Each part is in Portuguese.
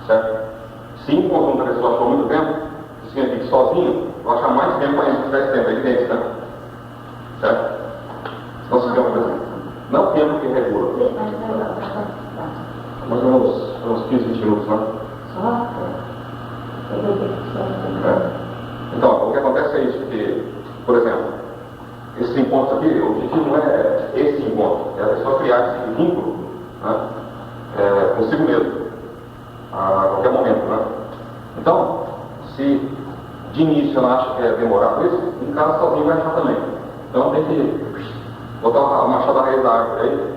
certo? Se em conjunto a pessoa achou muito tempo, isso significa que sozinho, eu achar mais tempo ainda que esse tempo, é evidente, né? Certo? Nós ficamos assim. Não o tempo que regula. Mais ou menos uns 15, 20 minutos, né? Só? Então, o que acontece é isso, que, por exemplo, esses encontros aqui, o objetivo não é esse encontro, é a pessoa criar esse vínculo, né, consigo mesmo, a qualquer momento, né? Então, se de início ela acha que é demorar por isso, em casa sozinho vai achar também. Então tem que botar uma machada da raiz da árvore aí,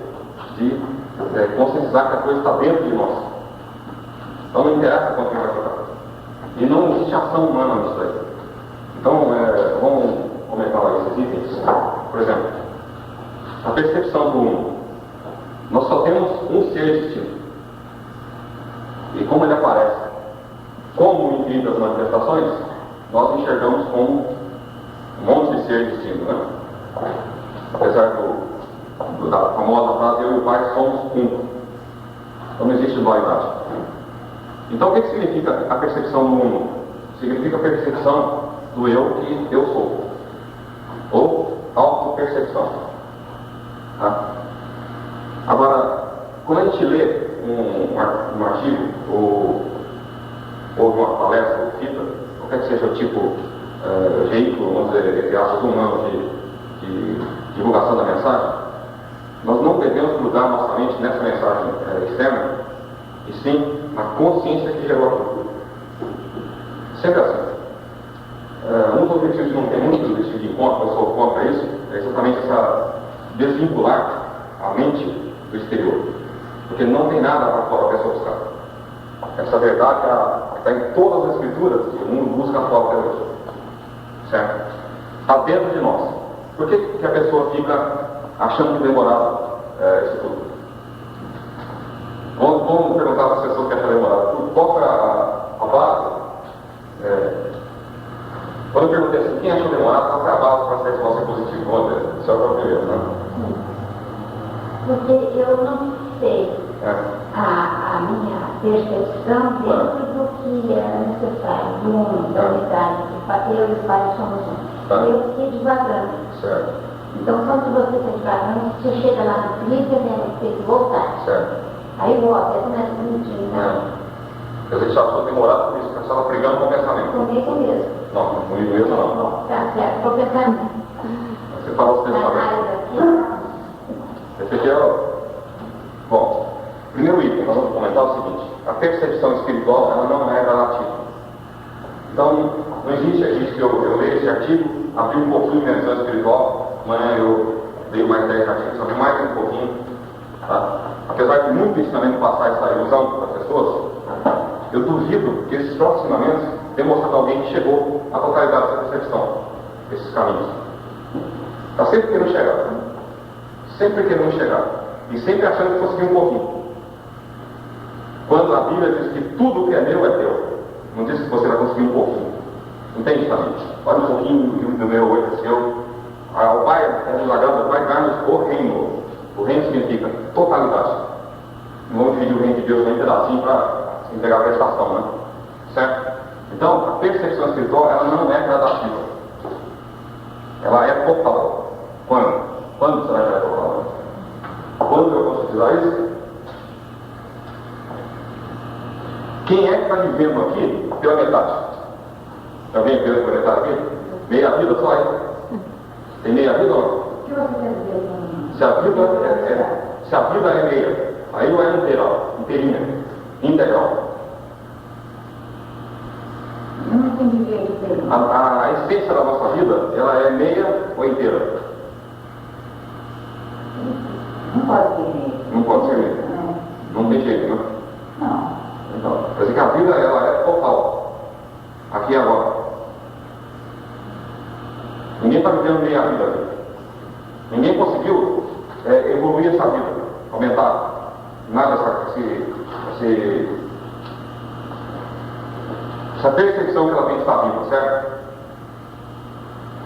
de conscientizar que a coisa está dentro de nós. Então não interessa quanto vai jogar. E não existe ação humana nisso aí. Então, vamos comentar lá esses itens. Por exemplo, a percepção do mundo. Nós só temos um ser distinto. E como ele aparece como infinitas manifestações, nós enxergamos como um monte de ser distinto, né? Apesar da famosa frase, eu e o Pai somos um. Então não existe dualidade. Então o que significa a percepção do mundo? Significa a percepção do eu que eu sou. Ou autopercepção. Tá? Agora, quando a gente lê um artigo, ou uma palestra, ou fita, qualquer que seja o tipo veículo, vamos dizer, entre aspas, humano de divulgação da mensagem, nós não devemos grudar nossa mente nessa mensagem externa, e sim na consciência que gerou aquilo. Sempre assim. Um dos objetivos que não tem muito desse tipo de encontro, eu sou contra isso, é exatamente essa desvincular a mente do exterior. Porque não tem nada para fora dessa buscar. Essa verdade está em todas as escrituras que o mundo busca fora até hoje. Certo? Está dentro de nós. Por que a pessoa fica achando que demorado isso tudo? Vamos perguntar para as pessoas que acham demorado. Qual foi a base? Quando eu perguntei assim, quem achou demorado, qual foi a base para essa resposta positiva? Vamos ver, isso é o primeiro, né? Porque eu não sei a minha percepção dentro do que é necessário, do mundo, da unidade, eu e o Pai somos um. Eu fiquei devagando. Certo. Então, quando você está devagando, você chega lá no fim, você tem que voltar. Certo. Aí volta, aí começa a mentir, não. Quer dizer, você achou demorado por isso, porque você estava brigando com o pensamento. Comigo mesmo. Não, comigo mesmo não. Tá certo, com o pensamento. Você fala os pensamentos. Esse aqui bom, primeiro item, nós vamos comentar o seguinte: a percepção espiritual, ela não é relativa. Então, não existe que eu leio esse artigo, abri um pouquinho minha visão espiritual, amanhã eu leio mais 10 artigos, abri mais um pouquinho, tá? Apesar de muito ensinamento passar essa ilusão para as pessoas, eu duvido que esses próprios ensinamentos demonstram alguém que chegou à totalidade dessa percepção, esses caminhos. Está sempre querendo chegar. Sempre querendo chegar. E sempre achando que conseguiu um pouquinho. Quando a Bíblia diz que tudo que é meu é teu, não diz que você vai conseguir um pouquinho. Entende, família? Olha um pouquinho do meu, é seu. O Pai é milagroso, o Pai dá-nos o reino. O reino significa totalidade. Não vamos dividir o reino de Deus em pedacinho para entregar a prestação, né? Certo? Então, a percepção espiritual, ela não é gradativa. Ela é total. Quando será que ela é total? Quando eu posso utilizar isso? Quem é que está vivendo aqui pela metade? Alguém vivendo pela metade aqui? Meia vida só aí? Tem meia vida ou não? O que você quer dizer com isso? Se a vida é meia, aí não é inteirinha, integral. Não entendi direito. A essência da nossa vida, ela é meia ou inteira? Não pode ser meio. Não pode ser meia. Não tem jeito, né? Não. Então, quer dizer que a vida, ela é total. Aqui e agora. Ninguém está vivendo meia vida aqui. Ninguém conseguiu evoluir essa vida, aumentar nada essa percepção que ela tem de estar viva, certo?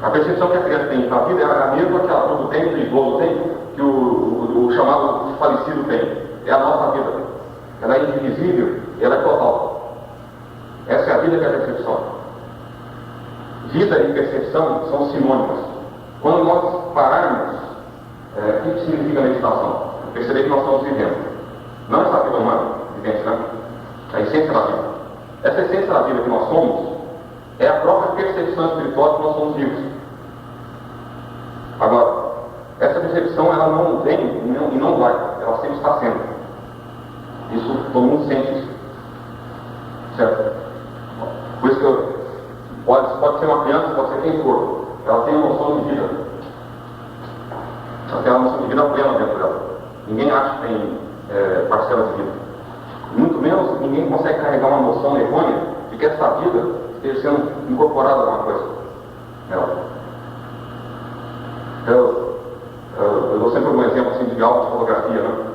A percepção que a criança tem de estar viva é a mesma que a adulto tem, que o idoso tem, que o chamado falecido tem. É a nossa vida. Ela é indivisível, ela é total. Essa é a vida que é a percepção. Vida e percepção são sinônimos. Quando nós pararmos, o que significa meditação? Perceber que nós estamos vivendo. Não essa vida humana, vivente, né? A essência da vida. Essa essência da vida que nós somos é a própria percepção espiritual que nós somos vivos. Agora, essa percepção ela não vem e não vai, ela sempre está sendo. Isso todo mundo sente isso. Certo? Por isso que pode ser uma criança, pode ser quem for, ela tem uma noção de vida. Ela tem uma noção de vida plena dentro dela. Ninguém acha que tem parcela de vida. Muito menos ninguém consegue carregar uma noção errônea de que essa vida esteja sendo incorporada a alguma coisa nela. Eu dou sempre um exemplo assim, de aula de fotografia, né?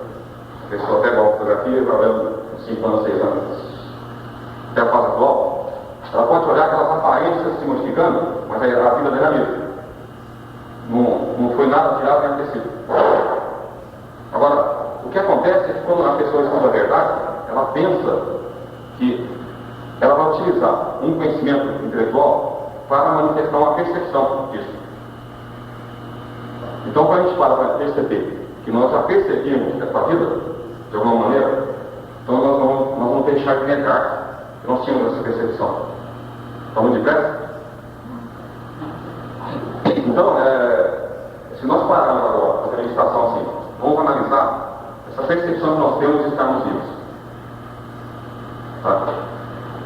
A pessoa pega uma fotografia, vai vendo 5 anos, 6 anos, até a fase atual, ela pode olhar aquelas aparências se modificando, mas a vida dela é a mesma. Não foi nada tirado nem acrescido. Agora, o que acontece é que quando a pessoa estuda a verdade, ela pensa que ela vai utilizar um conhecimento intelectual para manifestar uma percepção disso. Então, quando a gente para perceber que nós já percebemos essa vida, de alguma maneira, então nós vamos deixar de negar que nós tínhamos essa percepção. Estamos depressa? Então, se nós pararmos agora a meditação assim, vamos analisar essa percepção que nós temos de estarmos vivos. Tá?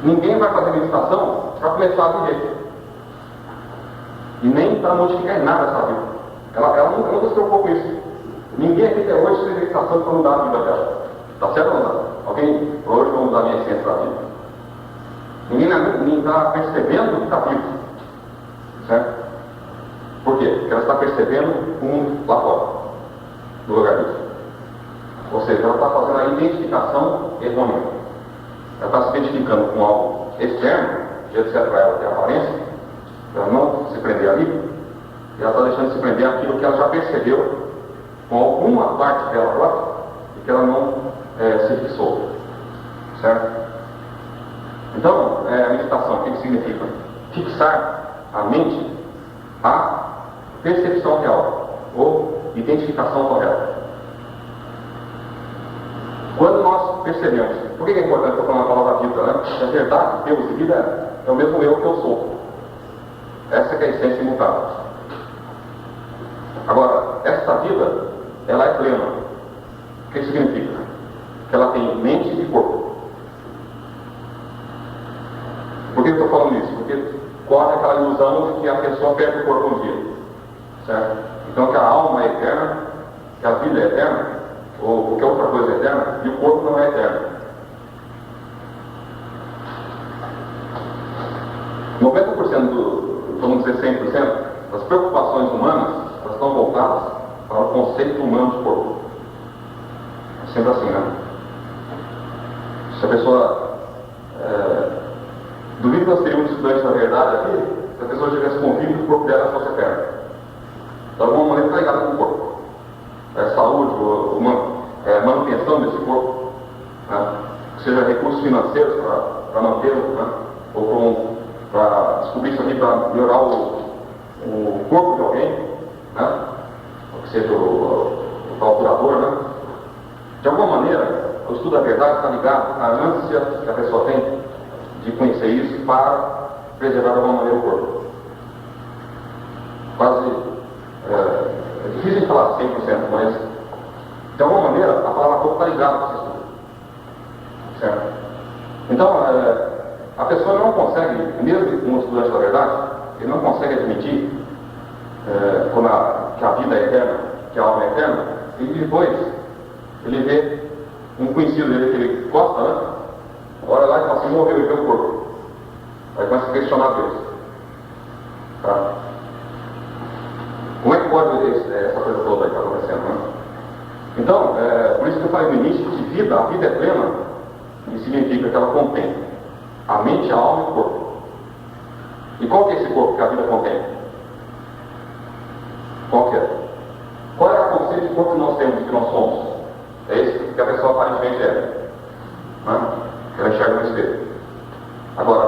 Ninguém vai fazer meditação para começar a viver. E nem para modificar em nada essa vida. Ela nunca se preocupou com isso. Ninguém aqui até hoje fez meditação para mudar a vida dela. Tá certo ou não? Alguém hoje vai mudar a minha essência da vida? Ninguém está percebendo que está vivo. Certo? Por quê? Porque ela está percebendo o mundo lá fora, do lugar disso. Ou seja, ela está fazendo a identificação errônea. Ela está se identificando com algo externo, que etc. para ela ter aparência, para ela não se prender ali, e ela está deixando de se prender aquilo que ela já percebeu com alguma parte dela própria e que ela não se fixou. Certo? Então, a meditação, o que significa? Fixar a mente à percepção real ou identificação correta. Quando nós percebemos, por que é importante eu falar a palavra vida, né? É verdade, Deus e vida é o mesmo eu que eu sou. Essa que é a essência imutável. Agora, essa vida, ela é plena. O que significa? Que ela tem mente e corpo. Por que eu estou falando isso? Porque corre aquela ilusão de que a pessoa perde o corpo um dia. Certo? Então que a alma é eterna, que a vida é eterna, ou qualquer outra coisa é eterna, e o corpo não é eterno. 90%, vamos dizer 100%, das preocupações humanas, elas estão voltadas para o conceito humano de corpo. É sempre assim, né? Se a pessoa... duvido que nós teríamos estudantes da verdade aqui, se a pessoa tivesse convicto que o corpo dela fosse eterno. De alguma maneira está ligado com o corpo. Saúde, manutenção desse corpo, né? Seja recursos financeiros para mantê-lo, né? Ou para descobrir isso aqui para melhorar o corpo de alguém, né? Ou que seja o curador, né? De alguma maneira, o estudo da verdade está ligado à ânsia que a pessoa tem de conhecer isso para preservar de alguma maneira o corpo. Quase é difícil falar 100%, mas de alguma maneira a palavra corpo está ligada com esse estudo. Certo? Então, a pessoa não consegue, mesmo um estudante da verdade, ele não consegue admitir que a vida é eterna, que a alma é eterna, e depois ele vê um conhecido dele que ele gosta, né? Olha lá e fala assim, morreu e vê o corpo. Aí começa a questionar Deus. Tá? Como é que pode essa coisa toda aí que está acontecendo, né? Então, por isso que eu falei no início que vida, a vida é plena, e significa que ela contém a mente, a alma e o corpo. E qual que é esse corpo que a vida contém? Qual que é? Qual é o conceito de corpo que nós temos, que nós somos? É esse que a pessoa aparentemente é. Né? Ela enxerga no espelho. Agora,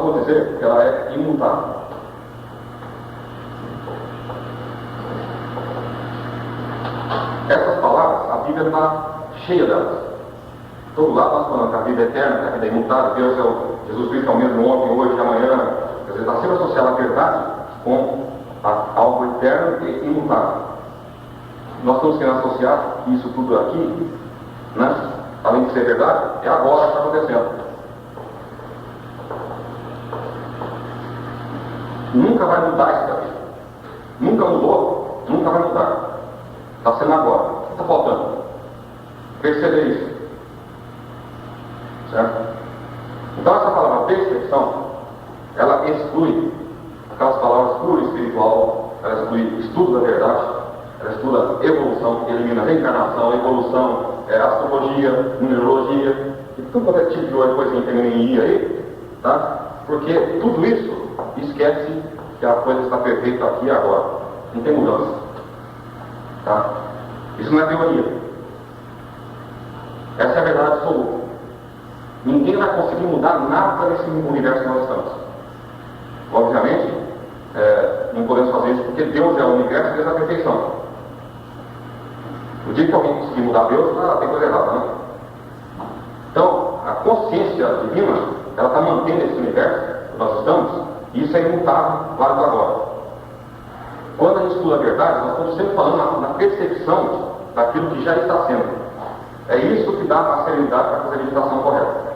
vou dizer que ela é imutável. Essas palavras, a Bíblia está cheia delas. Todo lado nós falamos que a vida é eterna, que a vida é imutável, Deus é o Jesus Cristo é o mesmo ontem, hoje e amanhã. Quer dizer, está sempre associada a verdade com algo eterno e imutável. Nós estamos querendo associar isso tudo aqui, né? Além de ser verdade, é agora que está acontecendo. Nunca vai mudar isso daqui. Nunca mudou, nunca vai mudar. Está sendo agora. O que está faltando? Perceber isso. Certo? Então essa palavra percepção, ela exclui aquelas palavras pura espiritual, ela exclui estudo da verdade, ela estuda evolução, elimina reencarnação, evolução, astrologia, numerologia, e tudo quanto é tipo de coisa que tem aí, tá? Porque tudo isso esquece que a coisa está perfeita aqui e agora. Não tem mudança. Tá? Isso não é teoria. Essa é a verdade absoluta. Ninguém vai conseguir mudar nada nesse universo que nós estamos. Obviamente, não podemos fazer isso porque Deus é o universo e Deus é a perfeição. O dia que alguém conseguir mudar Deus, tem coisa errada, né? Então, a consciência divina, ela está mantendo esse universo que nós estamos, e isso é imutável lá do agora. Quando a gente estuda a verdade, nós estamos sempre falando na percepção daquilo que já está sendo. É isso que dá a serenidade para fazer a meditação correta.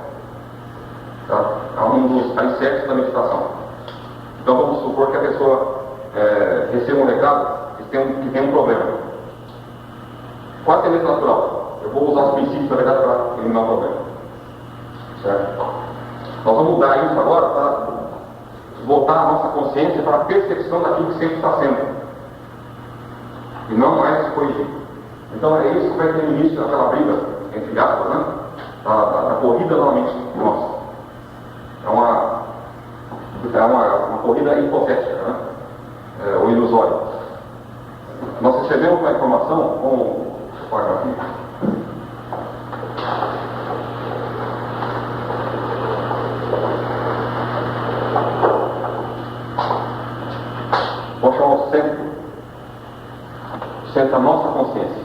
Tá? É um dos alicerces da meditação. Então vamos supor que a pessoa receba um recado que tem um problema. Qual é a tendência natural? Eu vou usar os princípios da verdade para eliminar o problema. Certo? Nós vamos mudar isso agora para voltar a nossa consciência para a percepção daquilo que sempre está sendo. E não mais corrigir. Então é isso que vai ter início naquela briga, entre aspas, né? Da corrida novamente nossa. É uma corrida hipotética, né? Ou ilusória. Nós recebemos uma informação aqui. Vou chamar o centro da nossa consciência.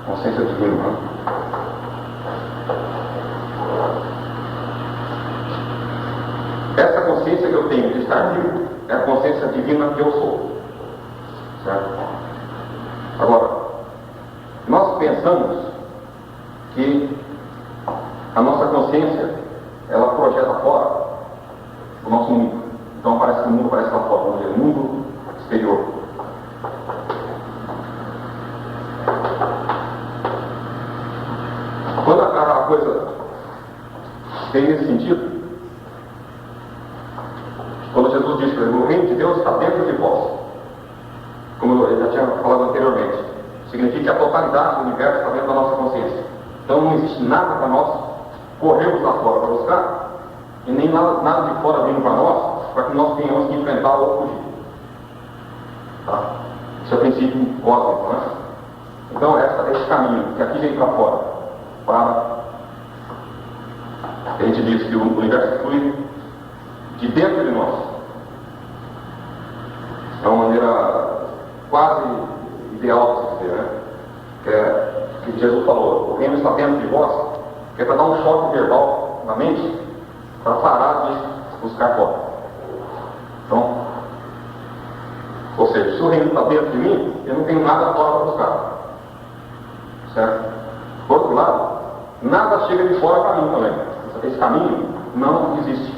Consciência divina, né? Essa consciência que eu tenho de estar vivo é a consciência divina que eu sou. Certo? Agora, nós pensamos que a nossa consciência, ela projeta fora o nosso mundo. Então parece que o mundo parece lá fora, vamos dizer, o mundo exterior. Quando a coisa tem esse sentido, quando Jesus diz, por exemplo, o reino de Deus está dentro de vós, como eu já tinha falado anteriormente, significa que a totalidade do universo está dentro da nossa consciência. Então não existe nada para nós corrermos lá fora para buscar, e nem nada de fora vindo para nós, para que nós tenhamos que enfrentar ou fugir. Tá? Isso é o princípio cósmico, né? Então esse caminho, que aqui vem para fora, a gente diz que o universo flui de dentro de nós. É uma maneira quase ideal de se dizer, né? Que Jesus falou, o reino está dentro de vós, que é para dar um choque verbal na mente, para parar de buscar fora. Então, ou seja, se o reino está dentro de mim, eu não tenho nada fora para buscar. Certo? Por outro lado, nada chega de fora para mim também. Esse caminho não existe.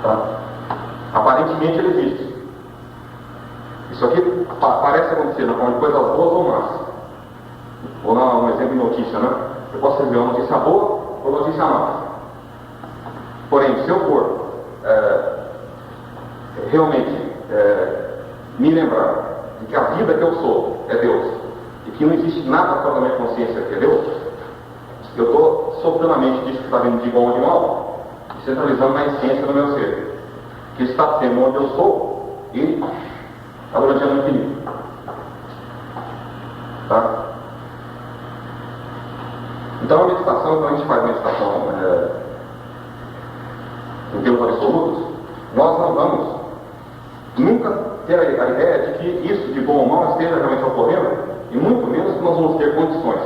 Tá? Aparentemente ele existe. Isso aqui parece acontecer na forma de coisas boas ou más. Vou dar um exemplo de notícia, né? Eu posso receber uma notícia boa ou notícia má. Porém, se eu for realmente me lembrar de que a vida que eu sou é Deus e que não existe nada fora da minha consciência que é Deus, eu estou soprando a mente disso que está vindo de bom ou de mal e centralizando na essência do meu ser, que está sendo onde eu sou e está durante o infinito. Tá? Então a meditação, quando a gente faz meditação termos absolutos, nós não vamos nunca ter a ideia de que isso de bom ou mal esteja realmente ocorrendo, e muito menos que nós vamos ter condições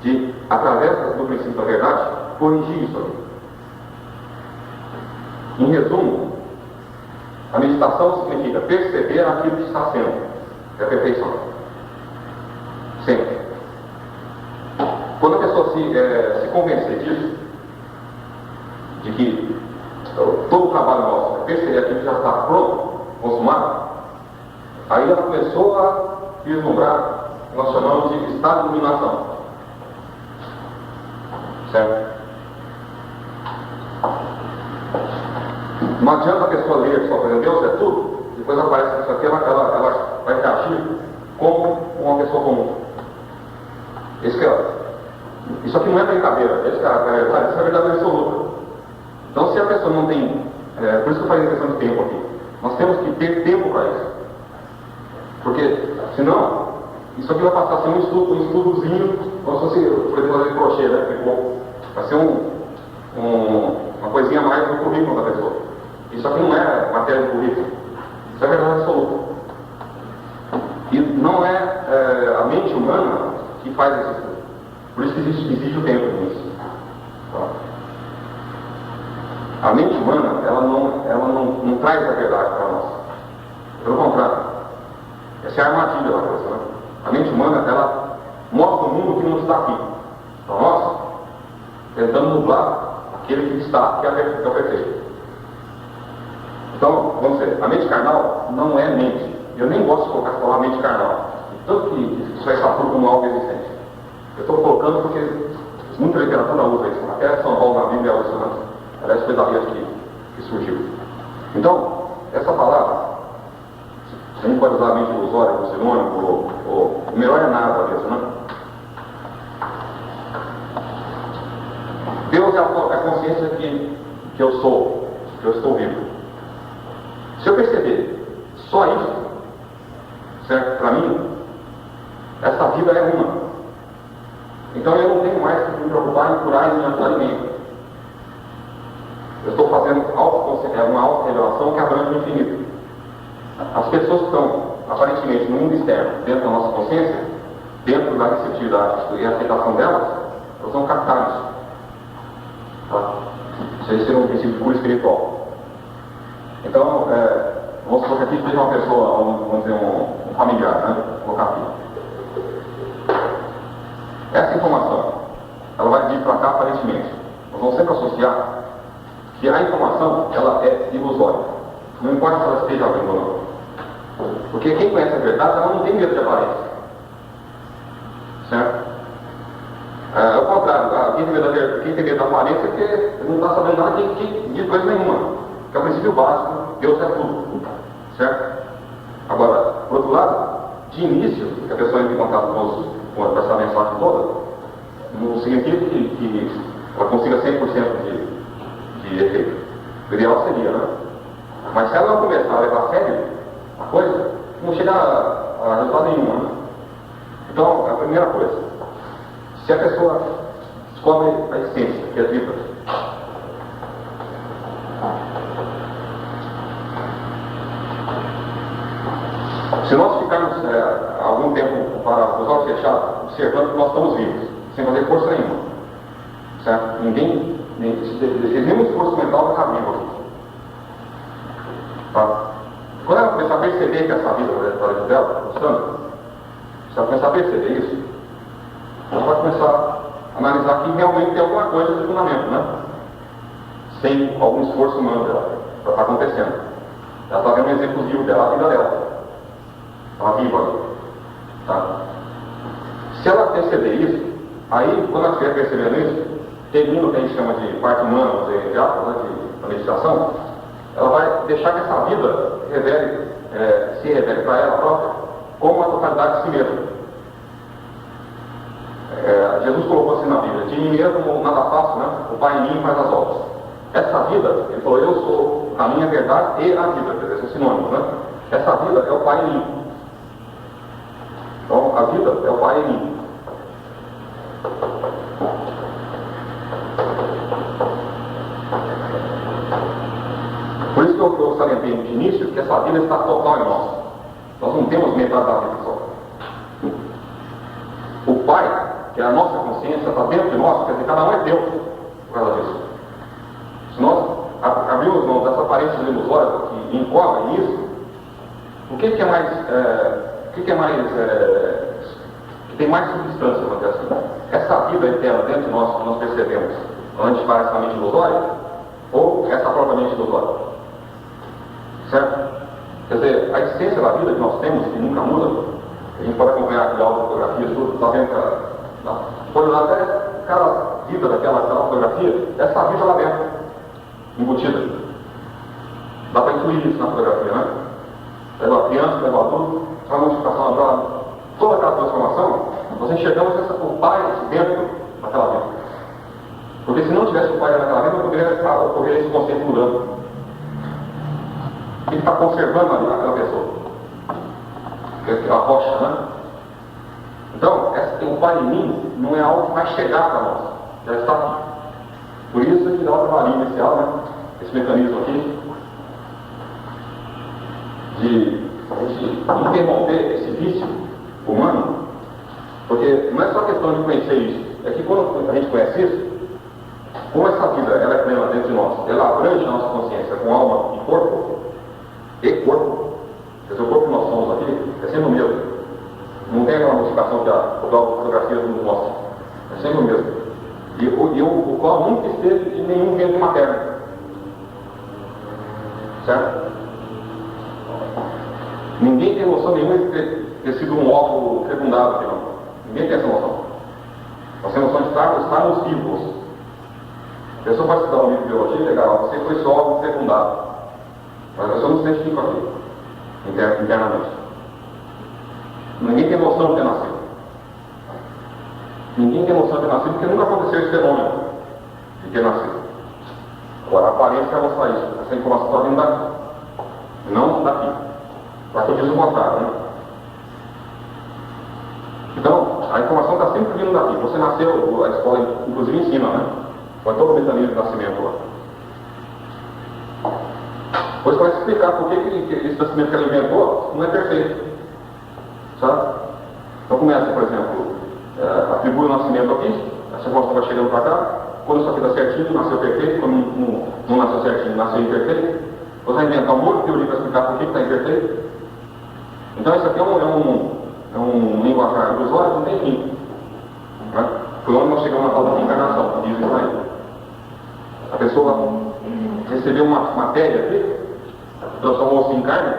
de, através do princípio da verdade, corrigir isso aqui. Em resumo, a meditação significa perceber aquilo que está sendo. É a perfeição. Sempre. Quando a pessoa se convencer disso, de que todo o trabalho nosso é perceber aquilo que já está pronto, consumado, aí ela começou a vislumbrar o que nós chamamos de estado de iluminação. Certo? Não adianta a pessoa ler só, por exemplo, Deus é tudo, depois aparece isso aqui, ela vai reagir como uma pessoa comum. Isso aqui não é brincadeira, isso é a verdade absoluta. Então, se a pessoa não tem, por isso que eu falei a questão de tempo aqui, nós temos que ter tempo para isso. Porque, senão, isso aqui vai passar a ser um estudozinho, como se fosse, por exemplo, fazer crochê, né? Vai ser uma coisinha a mais no currículo da pessoa. Isso aqui não é matéria de currículo, isso é verdade absoluta. E não é a mente humana que faz esse estudo. Por isso que existe o tempo nisso. Tá? A mente humana, ela não traz a verdade para nós. Pelo contrário, essa é a armadilha da coisa, né? A mente humana, ela mostra o mundo que não está aqui. Então nós tentamos nublar aquele que está, que é o perfeito. Então, vamos dizer, a mente carnal não é mente. Eu nem gosto de colocar a palavra mente carnal. Tanto que isso vai estar tudo como algo existente. Eu estou colocando porque muita literatura usa isso. Até São Paulo na Bíblia é alucinante. Aliás, foi daí que surgiu. Então, essa palavra, a gente pode usar a mente ilusória como sinônimo, ou o melhor é nada mesmo, né? Deus é a consciência que eu sou, que eu estou vivo. Se eu perceber só isso, certo? Para mim, essa vida é uma. Então eu não tenho mais que me preocupar em curar e me ajudar ninguém. Eu estou fazendo uma auto-revelação que abrange o infinito. As pessoas que estão, aparentemente, no mundo externo, dentro da nossa consciência, dentro da receptividade e aceitação delas, elas vão captar isso. Tá? Isso aí seria um princípio de cura espiritual. Então, vamos colocar aqui que seja uma pessoa, vamos dizer, um familiar, né? Vou colocar aqui. Essa informação, ela vai vir para cá aparentemente. Nós vamos sempre associar que a informação, ela é ilusória. Não importa se ela esteja vindo ou não. Porque quem conhece a verdade, ela não tem medo de aparência. Certo? É o contrário, quem tem medo da aparência é porque não está sabendo nada de coisa nenhuma. Que é o princípio básico, Deus é tudo. Certo? Agora, por outro lado, de início, que a pessoa entra em contato com essa mensagem toda, não significa que ela consiga 100% de efeito. O ideal seria, né? Mas se ela não começar a levar a sério a coisa, não chega a resultado nenhum, né? Então, a primeira coisa, se a pessoa descobre a essência, que é a vida, se nós ficarmos algum tempo para os olhos fechados, observando que nós estamos vivos, sem fazer força nenhuma, certo? Nenhum esforço mental está vivo aqui. Tá? Quando ela começar a perceber que essa vida está dentro dela, gostando, se ela começar a perceber isso, ela vai começar a analisar que realmente tem alguma coisa de fundamento, né? Sem algum esforço humano dela, para estar acontecendo. Ela está vendo um exemplo vivo dela, a vida dela. Ela viva ali. Tá? Se ela perceber isso, aí, quando ela estiver percebendo isso, termina o que a gente chama de parte humana, entre aspas, né, da meditação, ela vai deixar que essa vida se revele para ela própria como a totalidade de si mesma. Jesus colocou assim na Bíblia: de mim mesmo nada faço, né? O Pai em mim faz as obras. Essa vida, ele falou, eu sou a minha verdade e a vida, quer dizer, são sinônimos, né? Essa vida é o Pai em mim. Então, a vida é o Pai em mim. eu salientei no início que essa vida está total em nós. Nós não temos metade da vida só. O Pai, que é a nossa consciência, está dentro de nós, quer dizer, cada um é Deus por causa disso. Se nós abrirmos mão dessa aparência ilusória que encobrem isso, o que é mais, que tem mais substância, vamos dizer assim? Essa vida eterna dentro de nós, que nós percebemos, antes parece a mente ilusória, ou essa própria mente ilusória? Certo? Quer dizer, a essência da vida que nós temos, que nunca muda, a gente pode acompanhar aqui a fotografia, tudo, está vendo que pode olhar até cada vida daquela fotografia, essa vida lá dentro, embutida. Dá para incluir isso na fotografia, né? Pega a criança, pega o adulto, a multiplicação natural, toda aquela transformação, nós enxergamos o Pai dentro daquela vida. Porque se não tivesse o Pai naquela vida, não poderia ocorrer esse conceito mudando. Ele está conservando ali aquela pessoa. A rocha, né? Então, o Pai em mim não é algo que vai chegar para nós. Já está aqui. Por isso que dá o trabalhinho inicial, né? Esse mecanismo aqui de a gente interromper esse vício humano, porque não é só questão de conhecer isso, é que quando a gente conhece isso, como essa vida ela é plena dentro de nós, ela abrange a nossa consciência com alma e corpo, quer dizer, o corpo que nós somos aqui é sempre o mesmo. Não tem aquela modificação que a fotografia nos mostra, é sempre o mesmo. E o qual nunca esteve de nenhum ventre materno. Certo? Ninguém tem noção nenhuma de ter sido um óvulo fecundado aqui, não. Ninguém tem essa noção. Nós temos noção de estarmos vivos. A pessoa vai estudar um livro de biologia e legal, você foi só óvulo fecundado. Mas a pessoa não se sente vivo aqui, internamente. Ninguém tem noção de ter nascido. Ninguém tem noção de ter nascido porque nunca aconteceu esse fenômeno de ter nascido. Agora, a aparência vai mostrar isso. Essa informação está vindo daqui, não daqui. Aqui diz o contrário, né? Então, a informação está sempre vindo daqui. Você nasceu, a escola inclusive ensina, né? Foi todo o mecanismo de nascimento lá. Depois vai explicar por que esse nascimento que ele inventou não é perfeito. Sabe? Então começa, por exemplo, atribui o nascimento aqui, a circunstância vai chegando para cá, quando isso aqui dá certinho, nasceu perfeito, quando não nasceu certinho, nasceu imperfeito. Você vai inventar um monte de teoria para explicar por que está imperfeito. Então isso aqui é um linguajar ilusório que não tem fim. Né? Foi onde nós chegamos na tal da encarnação, que diz isso aí. A pessoa recebeu uma matéria aqui, transformou-se em carne,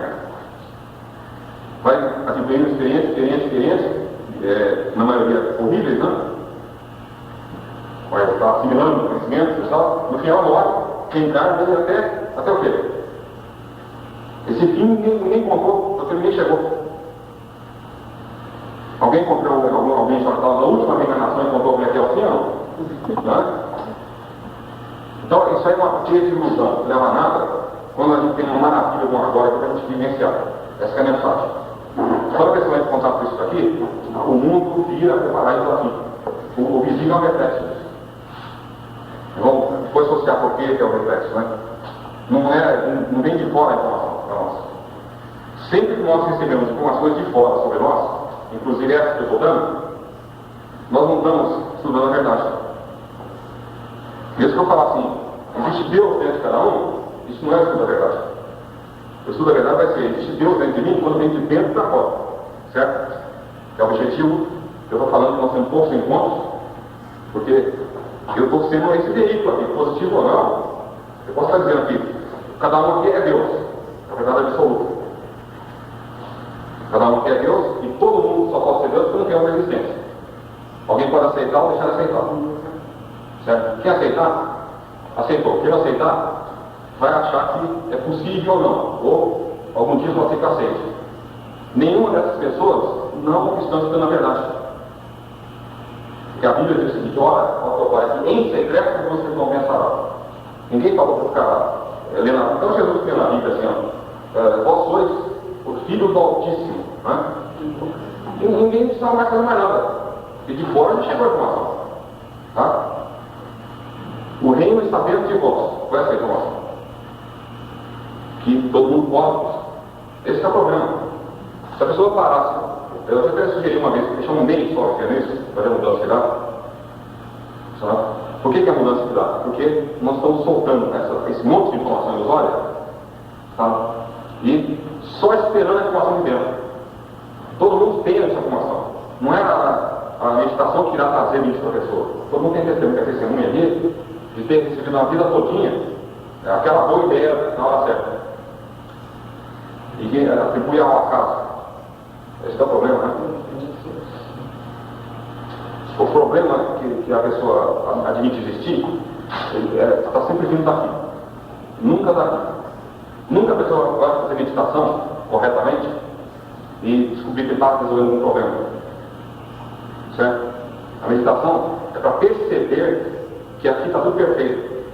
vai adquirindo experiência, na maioria horríveis, né? Vai estar assimilando conhecimentos e tal. No final, morre, reencarna até o quê? Esse fim ninguém contou, porque ninguém chegou. Alguém já estava na última reencarnação e contou como é que é o fim, não? Né? Então, isso aí é uma teia de ilusão, não leva a nada quando a gente tem uma maravilha de um agora para a gente vivenciar. Essa é a mensagem. Quando a pessoa entra em contato com isso daqui, o mundo vira preparado isso aqui. O visível é o reflexo. Vamos depois associar por que é o reflexo, né? Não vem de fora a informação para nós. Sempre que nós recebemos informações de fora sobre nós, inclusive essas que eu estou dando, nós não estamos estudando a verdade. Mesmo que eu falar assim, existe Deus dentro de cada um, isso não é o estudo da verdade. O estudo da verdade vai ser, existe Deus dentro de mim quando vem de dentro para fora. Certo? É o objetivo. Eu estou falando que nós temos poucos encontros, porque eu estou sendo esse veículo aqui, positivo ou não. Eu posso estar dizendo aqui, cada um aqui é Deus, é a verdade absoluta. Cada um aqui é Deus e todo mundo só pode ser Deus porque não tem uma existência. Alguém pode aceitar ou deixar de aceitar. Certo? Quem aceitar, aceitou. Quem não aceitar, vai achar que é possível ou não, ou algum dia pode ser que aceite. Nenhuma dessas pessoas não conquistando pela verdade. Porque a Bíblia diz o seguinte, ora, em secreto você não pensará. Ninguém falou para ficar lendo. Então Jesus tem na Bíblia assim, ó, vós sois os filhos do Altíssimo. Né? E ninguém precisava mais fazer mais nada. E de fora não chegou a informação. Tá? O reino está dentro de vós. Qual é essa informação? que todo mundo pode. Esse é o problema. Se a pessoa parasse, eu já até sugeri uma vez, que chama um mini software nisso, para ver a mudança que dá. Sabe? Por que é a mudança que dá? Porque nós estamos soltando esse monte de informação ilusória, tá? E só esperando a informação de dentro. Todo mundo tem essa informação. Não é a meditação que irá trazer isso para a pessoa. Todo mundo tem testemunha ali de ter recebido na vida todinha aquela boa ideia na hora certa. E que atribui ao acaso. Esse é o problema, né? O problema que a pessoa admite existir está sempre vindo daqui. Nunca daqui. Nunca a pessoa vai fazer meditação corretamente e descobrir que está resolvendo um problema. Certo? A meditação é para perceber que aqui está tudo perfeito.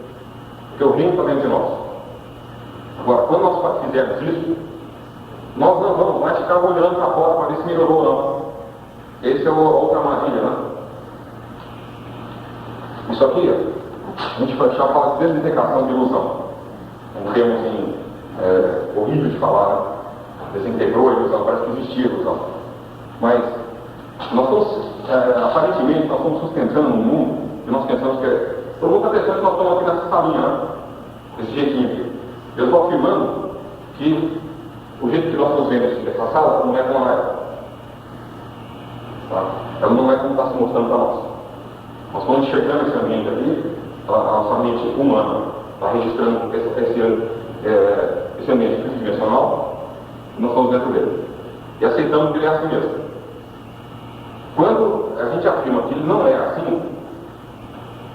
Porque o reino está dentro de nós. Agora, quando nós fizermos isso, nós não vamos mais ficar olhando para fora para ver se melhorou ou não. Esse é outra armadilha, né? Isso aqui, a gente já fala de desintegração de ilusão. Um termo assim, horrível de falar, né? Desintegrou a ilusão, parece que existia a ilusão. Mas, nós estamos, aparentemente, nós estamos sustentando um mundo e nós pensamos que todo mundo está pensando que nós estamos aqui nessa salinha, né? Desse jeitinho aqui. Eu estou afirmando que o jeito que nós estamos vendo essa sala não é como ela é. Tá? Ela não é como está se mostrando para nós. Nós estamos enxergando esse ambiente aqui, a nossa mente humana está registrando esse ambiente tridimensional, e nós estamos dentro dele. E aceitamos que ele é assim mesmo. Quando a gente afirma que ele não é assim,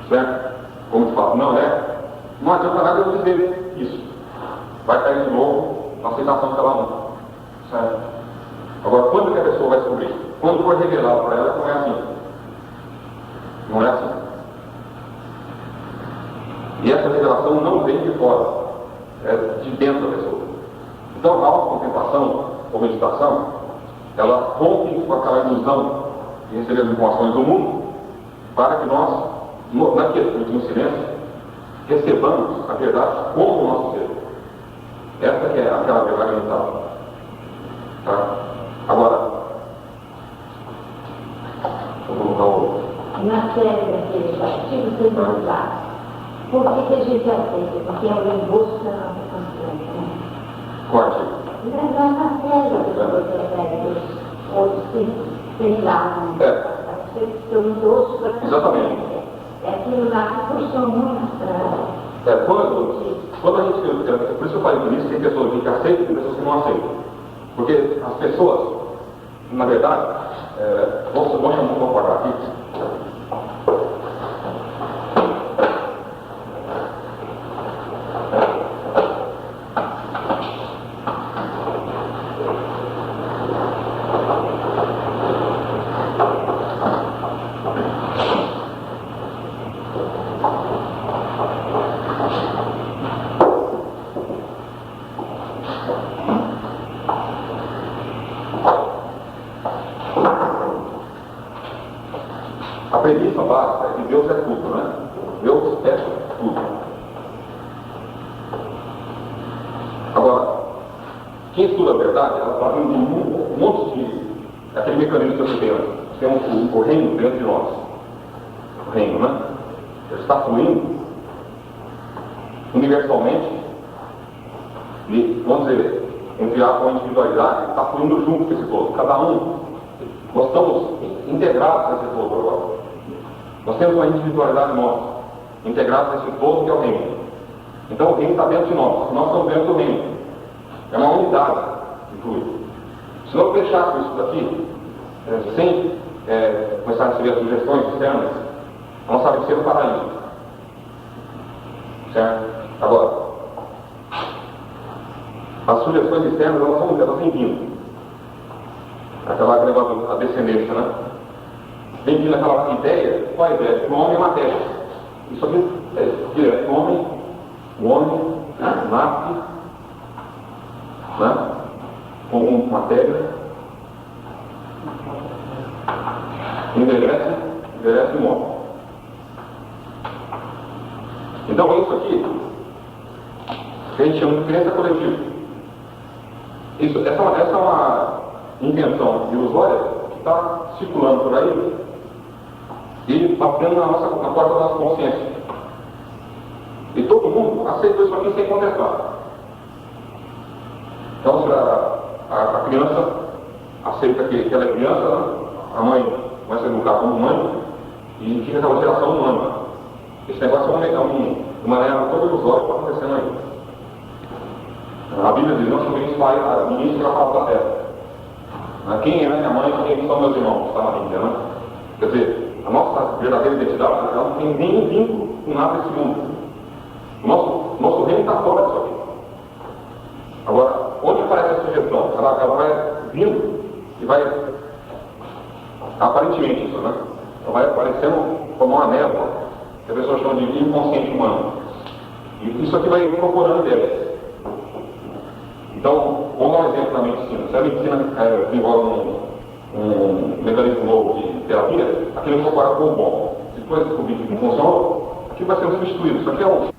certo? Como de fato não é, não adianta nada eu dizer isso. Vai cair de novo na aceitação de cada um. Certo? Agora, quando que a pessoa vai descobrir? Quando for revelado para ela que não é assim. Não é assim. E essa revelação não vem de fora, é de dentro da pessoa. Então, a autocontemplação ou meditação, ela rompe com aquela ilusão de receber as informações do mundo, para que nós, naquele no silêncio, recebamos a verdade como o nosso ser. Essa que é aquela verdade mental. Tá? Agora, vou colocar o... Na série daquele artigo tem dois lados. Por que a gente aceita? Porque é o embolso da nossa consciência, né? Qual artigo? Na série que você pega ou sei lá, seu endosso para a exatamente. É aquilo lá que puxou muito para... Quando a gente... Por isso eu falei por isso, tem pessoas que aceitam e tem pessoas que não aceitam. Porque as pessoas, na verdade, vou guardar aqui. A premissa básica é que Deus é tudo, né? Deus é tudo. Agora, quem estuda a verdade, ela está vendo um monte de... aquele mecanismo que eu citei antes. Temos o reino dentro de nós. O reino, né? Ele está fluindo universalmente e, vamos dizer, entre a individualidade, está fluindo junto com esse todo. Cada um, nós estamos integrados nesse todo agora. Nós temos uma individualidade nossa, integrada nesse todo que é o reino. Então o reino está dentro de nós estamos dentro do reino. É uma unidade que flui. Se não deixássemos isso daqui, sem começar a receber as sugestões externas, a nossa vida seria um paraíso. Certo? Agora, as sugestões externas, elas vêm vindo. Aquela negócio da descendência, né? Vem vindo aquela ideia, qual a ideia? Que o homem é matéria. Isso aqui é direto. O homem nasce, né? Com matéria, envelhece e morre. Então isso aqui que a gente chama de crença coletiva. Essa é uma invenção ilusória que está circulando por aí e batendo na porta da nossa consciência. E todo mundo aceitou isso aqui sem contestar. Então, se a criança aceita que ela é criança, a mãe vai se educar como mãe e fica aquela geração humana. Esse negócio de maneira toda ilusória que está acontecendo aí. A Bíblia diz: não chamei ninguém para falar da terra. Quem é minha mãe, quem são meus irmãos? Está na Bíblia, né? Quer dizer, a nossa verdadeira identidade, ela não tem nenhum vínculo com nada desse mundo. O nosso reino está fora disso aqui. Agora, onde aparece essa sugestão? Ela vai vindo e vai, aparentemente isso, né? Ela vai aparecendo como uma névoa, que a pessoa chama de inconsciente humano. E isso aqui vai incorporando ideias. Então, vamos dar um exemplo da medicina. Se a medicina desenvolve um mecanismo novo de terapia, aquilo é incorporado como bom. Se depois descobrir que não funcionou, aquilo vai ser substituído. Isso aqui é